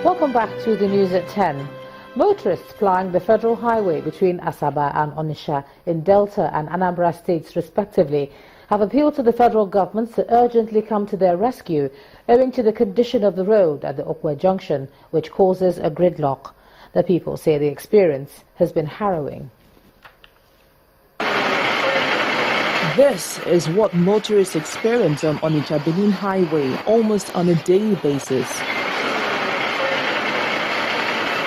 Welcome back to the news at 10. Motorists plying the federal highway between Asaba and Onitsha in Delta and Anambra states respectively have appealed to the federal government to urgently come to their rescue owing to the condition of the road at the Okwe junction, which causes a gridlock. The people say the experience has been harrowing. This is what motorists experience on Onitsha-Benin Highway almost on a daily basis.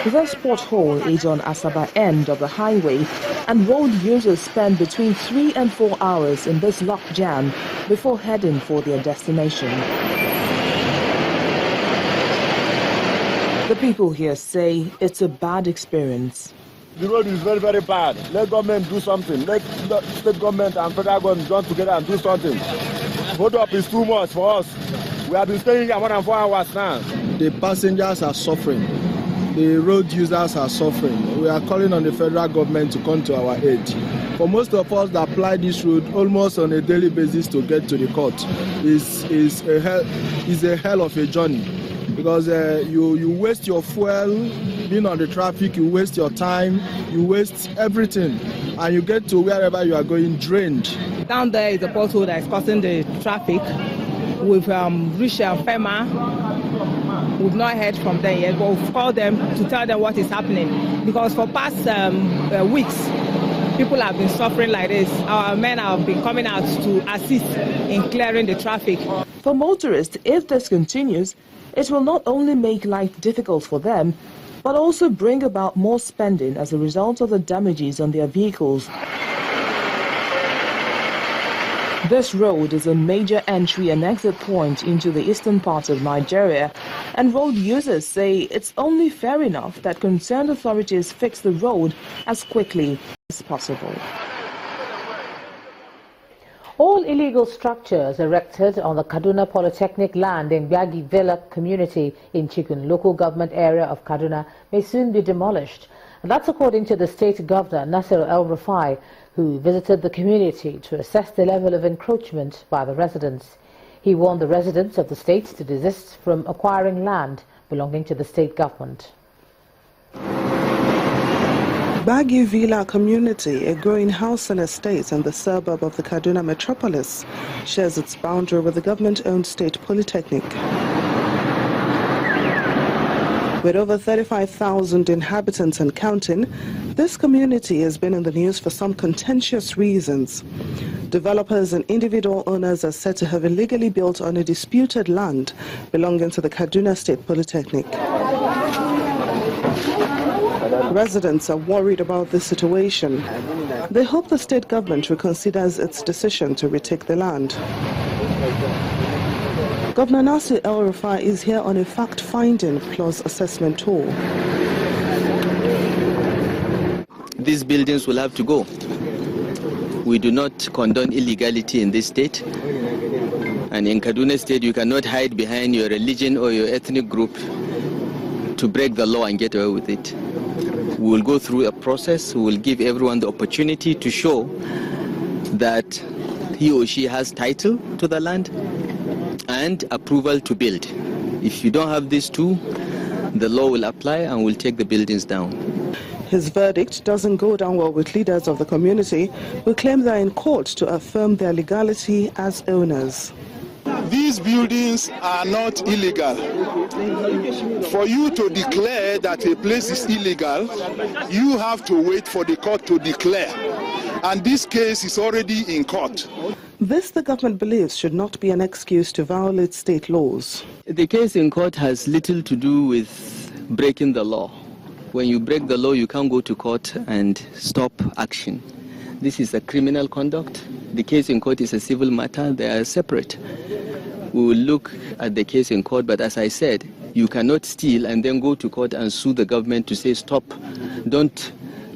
This pothole is on Asaba end of the highway, and road users spend between 3 and 4 hours in this lock jam before heading for their destination. The people here say it's a bad experience. The road is very, very bad. Let government do something. Let state government and federal government join together and do something. Hold up is too much for us. We have been staying here more than 4 hours now. The passengers are suffering. The road users are suffering. We are calling on the federal government to come to our aid. For most of us that apply this road almost on a daily basis to get to the court, is a hell of a journey, because you waste your fuel being on the traffic, you waste your time, you waste everything, and you get to wherever you are going drained. Down there is a pothole that is causing the traffic. We've reached FEMA. We've not heard from them yet, but we've called them to tell them what is happening. Because for past weeks, people have been suffering like this. Our men have been coming out to assist in clearing the traffic. For motorists, if this continues, it will not only make life difficult for them, but also bring about more spending as a result of the damages on their vehicles. This road is a major entry and exit point into the eastern part of Nigeria, and road users say it's only fair enough that concerned authorities fix the road as quickly as possible. All illegal structures erected on the Kaduna Polytechnic land in Biagi Villa community in Chikun local government area of Kaduna may soon be demolished. And that's according to the state governor, Naira N305, who visited the community to assess the level of encroachment by the residents. He warned the residents of the state to desist from acquiring land belonging to the state government. Biagi Villa community, a growing house and estate in the suburb of the Kaduna metropolis, shares its boundary with the government-owned state polytechnic. With over 35,000 inhabitants and counting, this community has been in the news for some contentious reasons. Developers and individual owners are said to have illegally built on a disputed land belonging to the Kaduna State Polytechnic. Residents are worried about this situation. They hope the state government reconsiders its decision to retake the land. Governor Naira N305 is here on a fact-finding plus assessment tour. These buildings will have to go. We do not condone illegality in this state. And in Kaduna State, you cannot hide behind your religion or your ethnic group to break the law and get away with it. We will go through a process. We will give everyone the opportunity to show that he or she has title to the land and approval to build. If you don't have these two, the law will apply and will take the buildings down. His verdict doesn't go down well with leaders of the community who claim they are in court to affirm their legality as owners. These buildings are not illegal. For you to declare that a place is illegal, you have to wait for the court to declare. And this case is already in court. This, the government believes, should not be an excuse to violate state laws. The case in court has little to do with breaking the law. When you break the law, you can't go to court and stop action. This is a criminal conduct. The case in court is a civil matter. They are separate. We will look at the case in court, but as I said, you cannot steal and then go to court and sue the government to say, stop, don't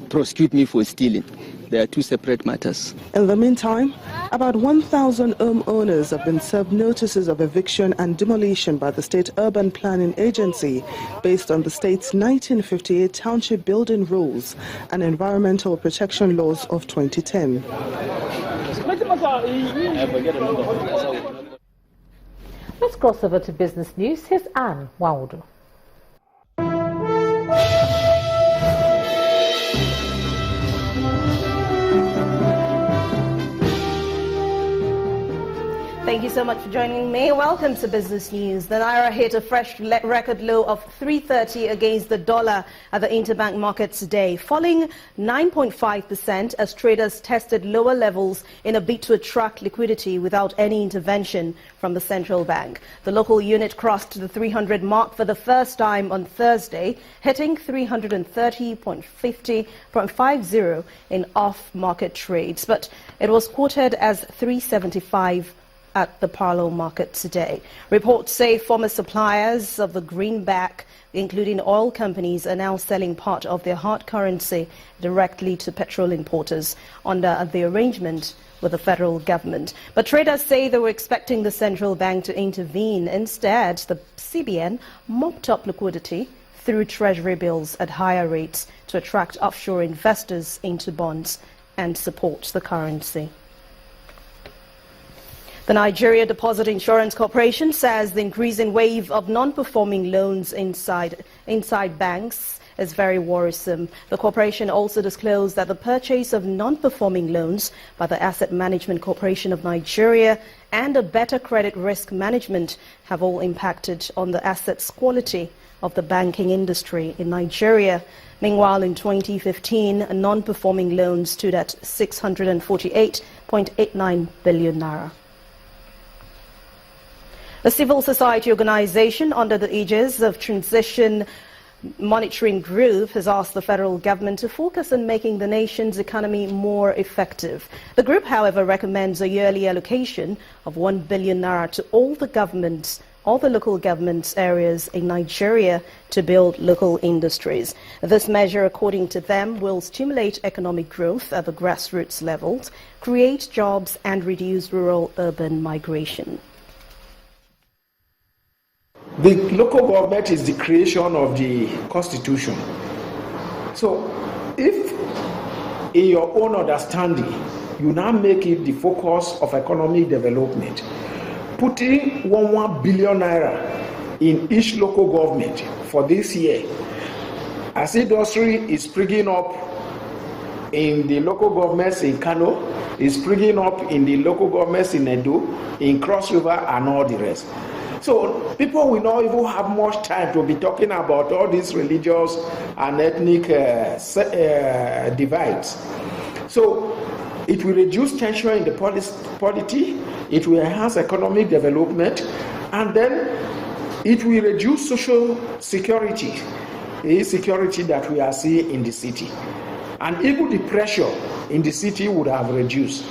prosecute me for stealing. They are two separate matters. In the meantime, about 1,000 homeowners have been served notices of eviction and demolition by the State Urban Planning Agency based on the state's 1958 Township Building Rules and Environmental Protection Laws of 2010. Let's cross over to business news. Here's Anne Waudu. so much for joining me. Welcome to Business News. The Naira hit a fresh record low of 330 against the dollar at the interbank market today, falling 9.5% as traders tested lower levels in a bid to attract liquidity without any intervention from the central bank. The local unit crossed the 300 mark for the first time on Thursday, hitting 330.50 in off-market trades, but it was quoted as 375 at the parallel market today. Reports say former suppliers of the greenback, including oil companies, are now selling part of their hard currency directly to petrol importers under the arrangement with the federal government. But traders say they were expecting the central bank to intervene. Instead, the CBN mopped up liquidity through treasury bills at higher rates to attract offshore investors into bonds and support the currency. The Nigeria Deposit Insurance Corporation says the increasing wave of non-performing loans inside banks is very worrisome. The corporation also disclosed that the purchase of non-performing loans by the Asset Management Corporation of Nigeria and a better credit risk management have all impacted on the assets quality of the banking industry in Nigeria. Meanwhile, in 2015, non-performing loans stood at 648.89 billion naira. A civil society organization under the aegis of Transition Monitoring Group has asked the federal government to focus on making the nation's economy more effective. The group, however, recommends a yearly allocation of 1 billion naira to all the local governments areas in Nigeria to build local industries. This measure, according to them, will stimulate economic growth at the grassroots levels, create jobs and reduce rural-urban migration. The local government is the creation of the constitution. So if in your own understanding, you now make it the focus of economic development, putting 1 billion naira in each local government for this year, as industry is springing up in the local governments in Kano, is springing up in the local governments in Edo, in Cross River and all the rest. So people will not even have much time to be talking about all these religious and ethnic divides. So it will reduce tension in the polity, it will enhance economic development, and then it will reduce social security, the insecurity that we are seeing in the city. And even the pressure in the city would have reduced.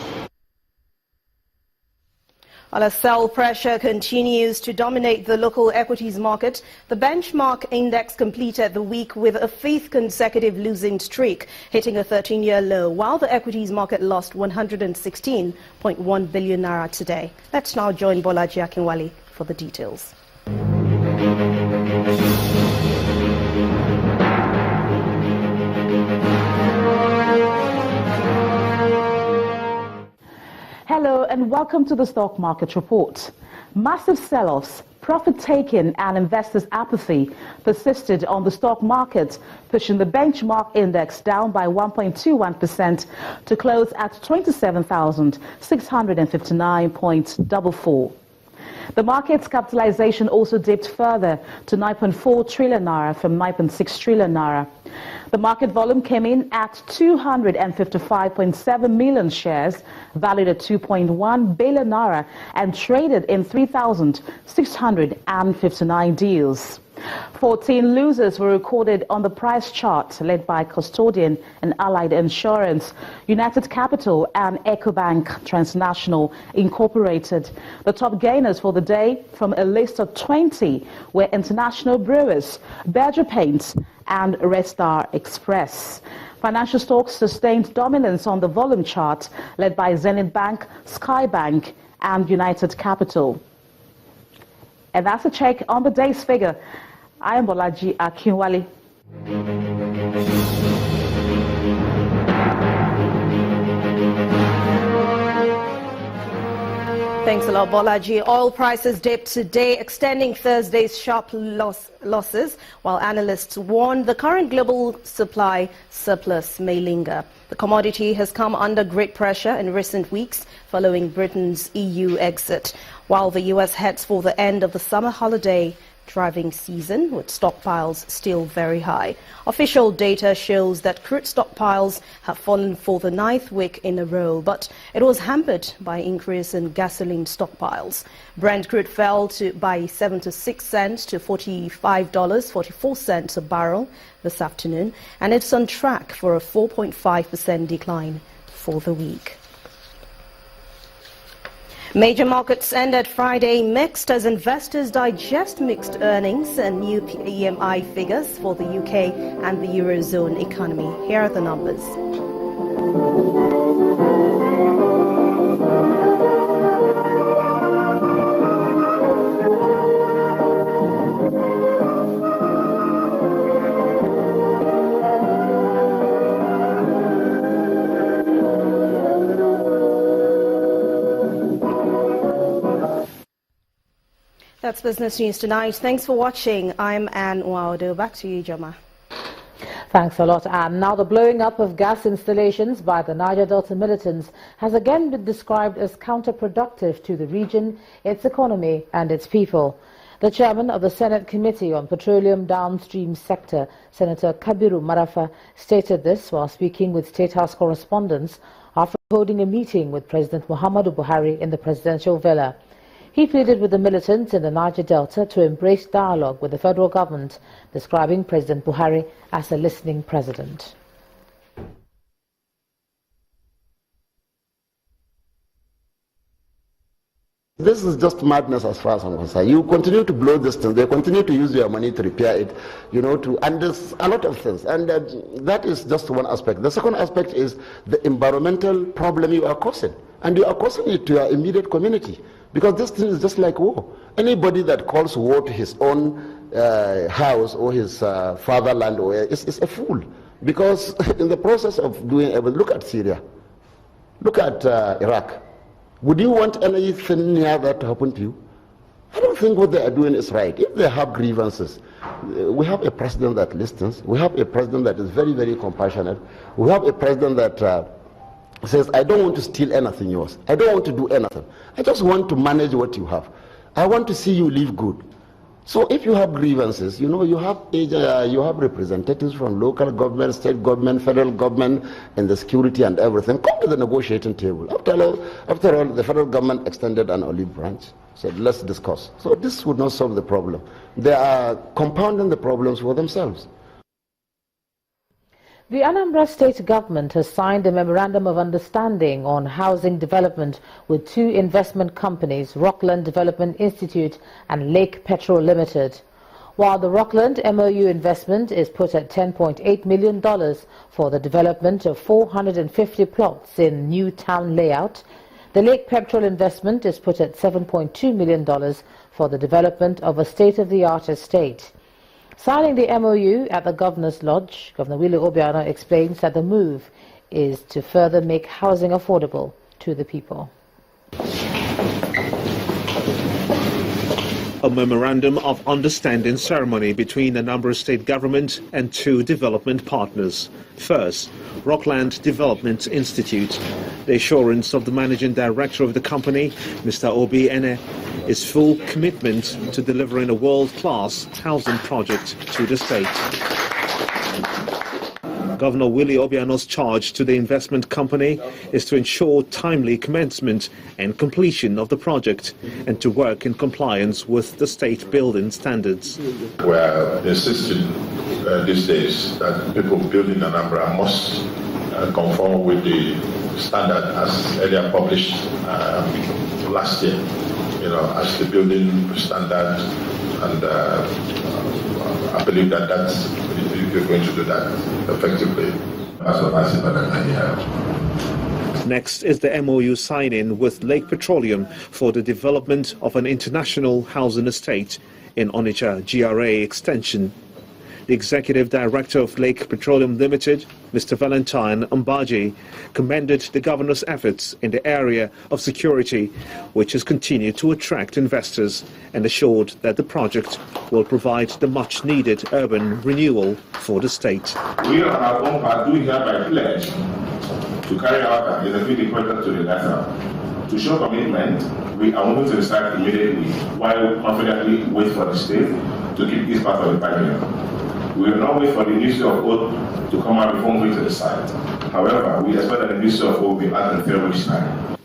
While sell pressure continues to dominate the local equities market, the benchmark index completed the week with a 5th consecutive losing streak, hitting a 13-year low, while the equities market lost 116.1 billion naira today. Let's now join Bolaji Akinwale for the details. Hello and welcome to the Stock Market Report. Massive sell-offs, profit-taking and investors' apathy persisted on the stock market, pushing the benchmark index down by 1.21% to close at 27,659.44. The market's capitalization also dipped further to 9.4 trillion naira from 9.6 trillion naira. The market volume came in at 255.7 million shares, valued at 2.1 billion naira, and traded in 3,659 deals. 14 losers were recorded on the price chart, led by Custodian and Allied Insurance, United Capital and Ecobank Transnational Incorporated. The top gainers for the day from a list of 20 were International Brewers, Berger Paints and Red Star Express. Financial stocks sustained dominance on the volume chart, led by Zenith Bank, Skybank and United Capital. And that's a check on the day's figure. I am Bolaji Akinwale. Thanks a lot, Bolaji. Oil prices dipped today, extending Thursday's sharp losses, while analysts warn the current global supply surplus may linger. The commodity has come under great pressure in recent weeks following Britain's EU exit, while the U.S. heads for the end of the summer holiday driving season, with stockpiles still very high. Official data shows that crude stockpiles have fallen for the 9th week in a row, but it was hampered by increase in gasoline stockpiles. Brent crude fell by 76 cents to $45.44 a barrel this afternoon, and it's on track for a 4.5% decline for the week. Major markets ended Friday mixed as investors digest mixed earnings and new PMI figures for the UK and the Eurozone economy. Here are the numbers. That's Business News Tonight. Thanks for watching. I'm Anne Waudo. Back to you, Joma. Thanks a lot, Anne. Now, the blowing up of gas installations by the Niger Delta militants has again been described as counterproductive to the region, its economy and its people. The chairman of the Senate Committee on Petroleum Downstream Sector, Senator Kabiru Marafa, stated this while speaking with State House correspondents after holding a meeting with President Muhammadu Buhari in the presidential villa. He pleaded with the militants in the Niger Delta to embrace dialogue with the federal government, describing President Buhari as a listening president. This is just madness as far as I'm concerned. You continue to blow this thing, they continue to use your money to repair it, and there's a lot of things. And that is just one aspect. The second aspect is the environmental problem you are causing. And you are causing it to your immediate community. Because this thing is just like war. Anybody that calls war to his own house or his fatherland is a fool. Because in the process of doing everything, look at Syria, look at Iraq. Would you want anything near that to happen to you? I don't think what they are doing is right. If they have grievances, we have a president that listens. We have a president that is very, very compassionate. We have a president that says, I don't want to steal anything yours. I don't want to do anything. I just want to manage what you have. I want to see you live good. So if you have grievances, you have representatives from local government, state government, federal government, and the security and everything. Come to the negotiating table. After all, the federal government extended an olive branch, said, let's discuss. So this would not solve the problem. They are compounding the problems for themselves. The Anambra State government has signed a memorandum of understanding on housing development with two investment companies, Rockland Development Institute and Lake Petrol Limited. While the Rockland MOU investment is put at $10.8 million for the development of 450 plots in new town layout, the Lake Petrol investment is put at $7.2 million for the development of a state-of-the-art estate. Signing the MOU at the Governor's Lodge, Governor Willie Obiano explains that the move is to further make housing affordable to the people. A memorandum of understanding ceremony between the Anambra State government and two development partners. First, Rockland Development Institute. The assurance of the managing director of the company, Mr. Obi Ene, is full commitment to delivering a world-class housing project to the state. Governor Willie Obiano's charge to the investment company is to ensure timely commencement and completion of the project and to work in compliance with the state building standards. We are insisting these days that people building Anambra must conform with the standard as earlier published last year, as the building standard, and I believe that you're going to do that effectively. Next is the MOU signing with Lake Petroleum for the development of an international housing estate in Onitsha GRA extension. The Executive Director of Lake Petroleum Limited, Mr. Valentine Mbaji, commended the governor's efforts in the area of security, which has continued to attract investors, and assured that the project will provide the much-needed urban renewal for the state. We on our own part do hereby pledge to carry out and execute the project to the letter. To show commitment, we are moving to the site immediately while confidently wait for the state to keep this part of the pipeline. We will not wait for the Ministry of Oath to come out before moving to the site. However, we expect that the Ministry of Oath will be at the February time.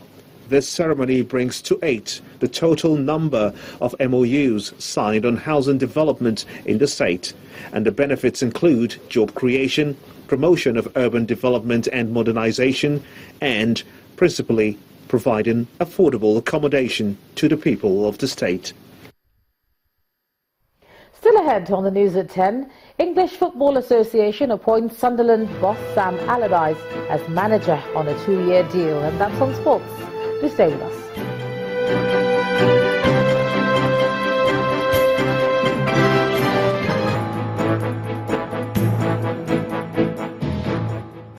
This ceremony brings to 8 the total number of MOUs signed on housing development in the state, and the benefits include job creation, promotion of urban development and modernization, and principally providing affordable accommodation to the people of the state. Still ahead on the news at 10, English Football Association appoints Sunderland boss Sam Allardyce as manager on a 2-year deal, and that's on sports. Please stay with us.